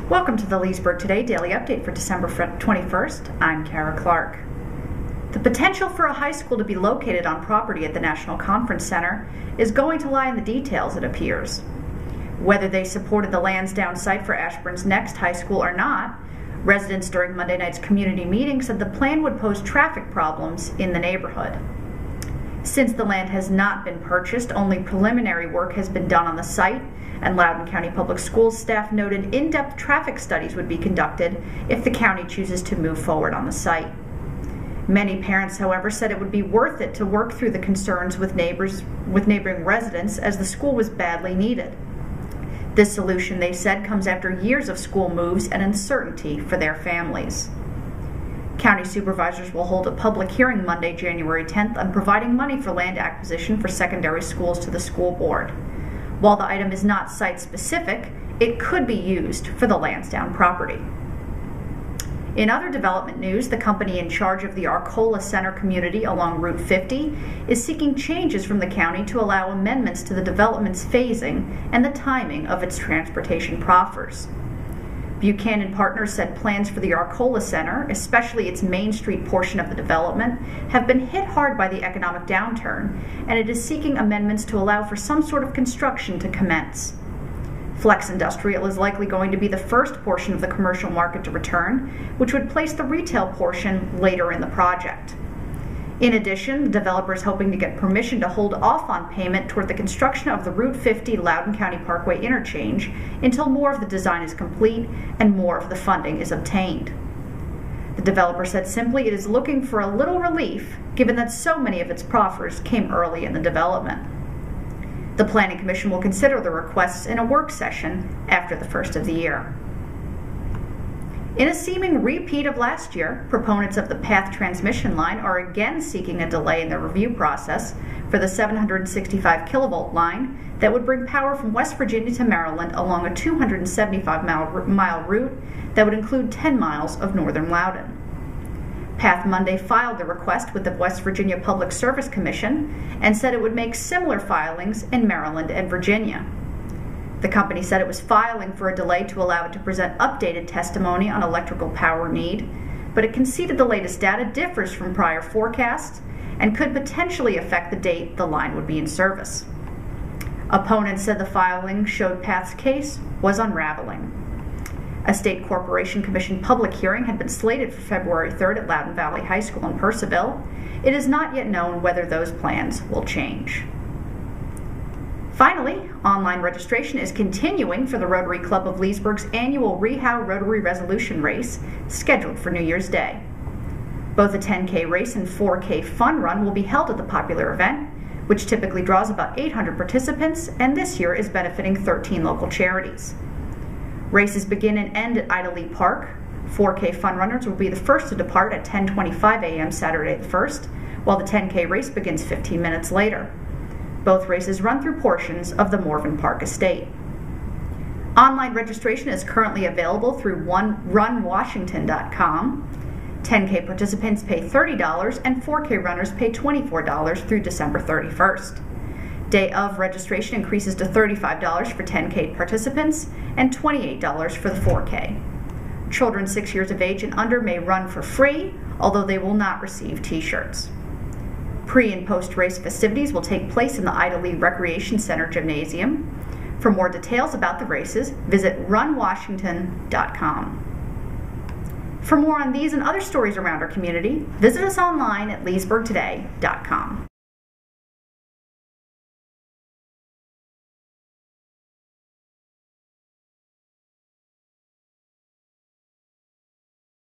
Welcome to the Leesburg Today Daily Update for December 21st. I'm Kara Clark. The potential for a high school to be located on property at the National Conference Center is going to lie in the details, it appears. Whether they supported the Lansdowne site for Ashburn's next high school or not, residents during Monday night's community meeting said the plan would pose traffic problems in the neighborhood. Since the land has not been purchased, only preliminary work has been done on the site, and Loudoun County Public Schools staff noted in-depth traffic studies would be conducted if the county chooses to move forward on the site. Many parents, however, said it would be worth it to work through the concerns with neighboring residents, as the school was badly needed. This solution, they said, comes after years of school moves and uncertainty for their families. County supervisors will hold a public hearing Monday, January 10th on providing money for land acquisition for secondary schools to the school board. While the item is not site-specific, it could be used for the Lansdowne property. In other development news, the company in charge of the Arcola Center community along Route 50 is seeking changes from the county to allow amendments to the development's phasing and the timing of its transportation proffers. Buchanan Partners said plans for the Arcola Center, especially its Main Street portion of the development, have been hit hard by the economic downturn, and it is seeking amendments to allow for some sort of construction to commence. Flex Industrial is likely going to be the first portion of the commercial market to return, which would place the retail portion later in the project. In addition, the developer is hoping to get permission to hold off on payment toward the construction of the Route 50 Loudoun County Parkway interchange until more of the design is complete and more of the funding is obtained. The developer said simply it is looking for a little relief, given that so many of its proffers came early in the development. The Planning Commission will consider the requests in a work session after the first of the year. In a seeming repeat of last year, proponents of the PATH transmission line are again seeking a delay in the review process for the 765 kilovolt line that would bring power from West Virginia to Maryland along a 275-mile route that would include 10 miles of northern Loudoun. PATH Monday filed the request with the West Virginia Public Service Commission and said it would make similar filings in Maryland and Virginia. The company said it was filing for a delay to allow it to present updated testimony on electrical power need, but it conceded the latest data differs from prior forecasts and could potentially affect the date the line would be in service. Opponents said the filing showed PATH's case was unraveling. A State Corporation Commission public hearing had been slated for February 3rd at Loudoun Valley High School in Purcellville. It is not yet known whether those plans will change. Finally, online registration is continuing for the Rotary Club of Leesburg's annual Rehow Rotary Resolution Race, scheduled for New Year's Day. Both a 10K race and 4K fun run will be held at the popular event, which typically draws about 800 participants, and this year is benefiting 13 local charities. Races begin and end at Ida Lee Park. 4K fun runners will be the first to depart at 10:25 a.m. Saturday the 1st, while the 10K race begins 15 minutes later. Both races run through portions of the Morven Park estate. Online registration is currently available through runwashington.com. 10K participants pay $30 and 4K runners pay $24 through December 31st. Day of registration increases to $35 for 10K participants and $28 for the 4K. Children 6 years of age and under may run for free, although they will not receive t-shirts. Pre- and post-race festivities will take place in the Ida Lee Recreation Center Gymnasium. For more details about the races, visit runwashington.com. For more on these and other stories around our community, visit us online at leesburgtoday.com.